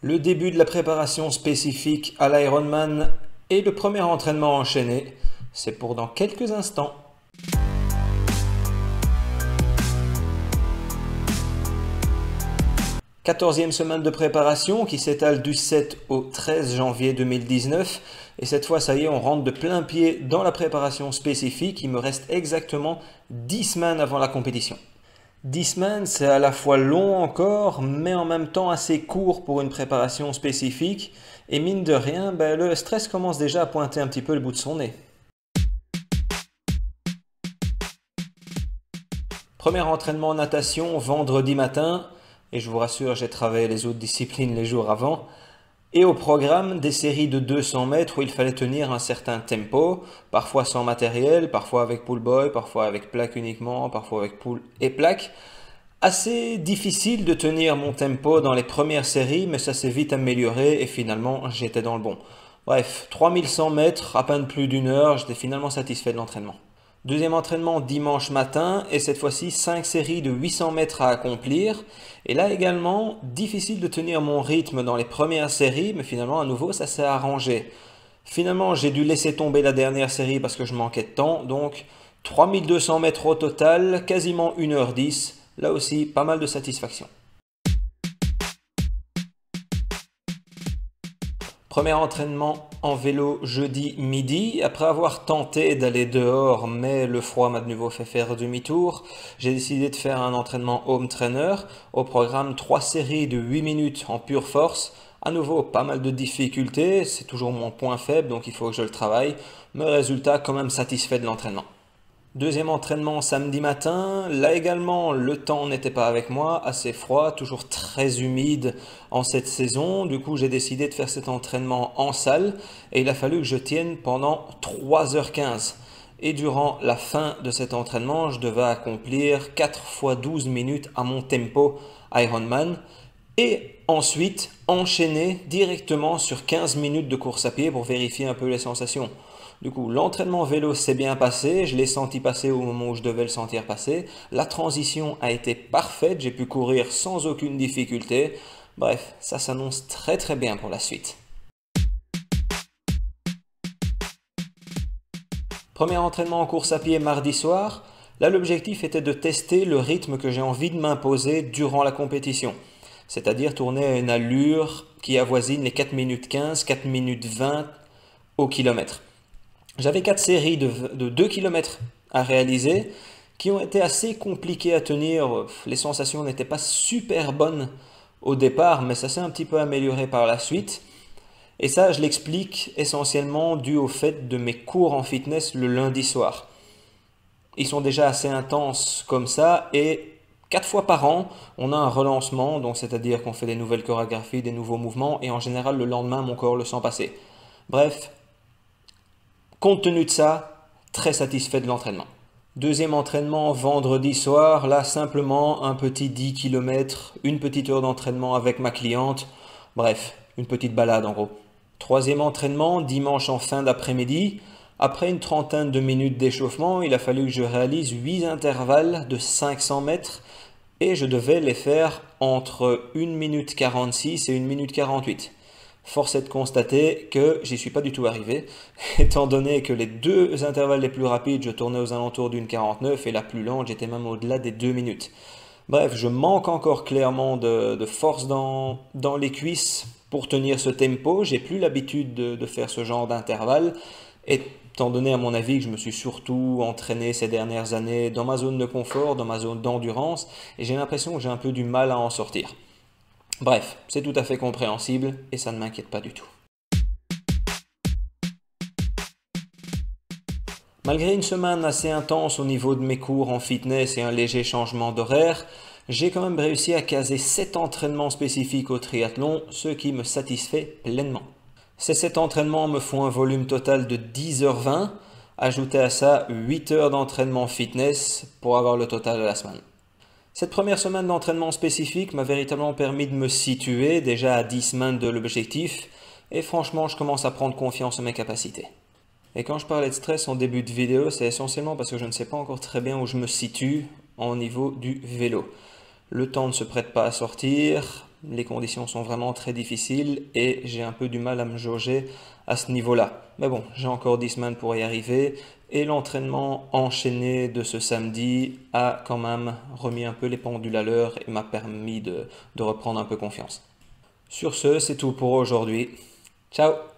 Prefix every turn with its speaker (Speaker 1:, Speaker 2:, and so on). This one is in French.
Speaker 1: Le début de la préparation spécifique à l'Ironman et le premier entraînement enchaîné, c'est pour dans quelques instants. 14e semaine de préparation qui s'étale du 7 au 13 janvier 2019. Et cette fois, ça y est, on rentre de plein pied dans la préparation spécifique. Il me reste exactement 10 semaines avant la compétition. 10 semaines, c'est à la fois long encore, mais en même temps assez court pour une préparation spécifique. Et mine de rien, le stress commence déjà à pointer un petit peu le bout de son nez. Premier entraînement en natation vendredi matin. Et je vous rassure, j'ai travaillé les autres disciplines les jours avant. Et au programme, des séries de 200 mètres où il fallait tenir un certain tempo, parfois sans matériel, parfois avec pull boy, parfois avec plaque uniquement, parfois avec pull et plaque. Assez difficile de tenir mon tempo dans les premières séries, mais ça s'est vite amélioré et finalement j'étais dans le bon. Bref, 3100 mètres, à peine plus d'une heure, j'étais finalement satisfait de l'entraînement. Deuxième entraînement dimanche matin et cette fois-ci 5 séries de 800 mètres à accomplir. Et là également, difficile de tenir mon rythme dans les premières séries, mais finalement à nouveau ça s'est arrangé. Finalement j'ai dû laisser tomber la dernière série parce que je manquais de temps, donc 3200 mètres au total, quasiment 1h10, là aussi pas mal de satisfaction. Premier entraînement en vélo jeudi midi. Après avoir tenté d'aller dehors, mais le froid m'a de nouveau fait faire demi-tour, j'ai décidé de faire un entraînement home trainer. Au programme, 3 séries de 8 minutes en pure force. À nouveau, pas mal de difficultés. C'est toujours mon point faible, donc il faut que je le travaille. Mais résultat, quand même satisfait de l'entraînement. Deuxième entraînement samedi matin, là également le temps n'était pas avec moi, assez froid, toujours très humide en cette saison. Du coup j'ai décidé de faire cet entraînement en salle et il a fallu que je tienne pendant 3h15. Et durant la fin de cet entraînement, je devais accomplir 4 fois 12 minutes à mon tempo Ironman. Et ensuite enchaîner directement sur 15 minutes de course à pied pour vérifier un peu les sensations. Du coup, l'entraînement vélo s'est bien passé, je l'ai senti passer au moment où je devais le sentir passer. La transition a été parfaite, j'ai pu courir sans aucune difficulté. Bref, ça s'annonce très très bien pour la suite. Premier entraînement en course à pied mardi soir. Là, l'objectif était de tester le rythme que j'ai envie de m'imposer durant la compétition. C'est-à-dire tourner à une allure qui avoisine les 4 minutes 15, 4 minutes 20 au kilomètre. J'avais 4 séries de 2 km à réaliser qui ont été assez compliquées à tenir. Les sensations n'étaient pas super bonnes au départ, mais ça s'est un petit peu amélioré par la suite. Et ça, je l'explique essentiellement dû au fait de mes cours en fitness le lundi soir. Ils sont déjà assez intenses comme ça et 4 fois par an, on a un relancement, donc c'est-à-dire qu'on fait des nouvelles chorégraphies, des nouveaux mouvements et en général le lendemain, mon corps le sent passer. Bref. Compte tenu de ça, très satisfait de l'entraînement. Deuxième entraînement vendredi soir, là simplement un petit 10 km, une petite heure d'entraînement avec ma cliente, bref, une petite balade en gros. Troisième entraînement dimanche en fin d'après-midi, après une trentaine de minutes d'échauffement, il a fallu que je réalise 8 intervalles de 500 mètres et je devais les faire entre 1 minute 46 et 1 minute 48. Force est de constater que j'y suis pas du tout arrivé, étant donné que les 2 intervalles les plus rapides, je tournais aux alentours d'une 49 et la plus lente, j'étais même au-delà des 2 minutes. Bref, je manque encore clairement de force dans les cuisses pour tenir ce tempo. J'ai plus l'habitude de faire ce genre d'intervalle, étant donné à mon avis que je me suis surtout entraîné ces dernières années dans ma zone de confort, dans ma zone d'endurance, et j'ai l'impression que j'ai un peu du mal à en sortir. Bref, c'est tout à fait compréhensible et ça ne m'inquiète pas du tout. Malgré une semaine assez intense au niveau de mes cours en fitness et un léger changement d'horaire, j'ai quand même réussi à caser 7 entraînements spécifiques au triathlon, ce qui me satisfait pleinement. Ces 7 entraînements me font un volume total de 10h20, ajoutez à ça 8 heures d'entraînement fitness pour avoir le total de la semaine. Cette première semaine d'entraînement spécifique m'a véritablement permis de me situer déjà à 10 semaines de l'objectif et franchement je commence à prendre confiance en mes capacités. Et quand je parlais de stress en début de vidéo, c'est essentiellement parce que je ne sais pas encore très bien où je me situe au niveau du vélo. Le temps ne se prête pas à sortir, les conditions sont vraiment très difficiles et j'ai un peu du mal à me jauger à ce niveau-là. Mais bon, j'ai encore 10 semaines pour y arriver et l'entraînement enchaîné de ce samedi a quand même remis un peu les pendules à l'heure et m'a permis de reprendre un peu confiance. Sur ce, c'est tout pour aujourd'hui. Ciao!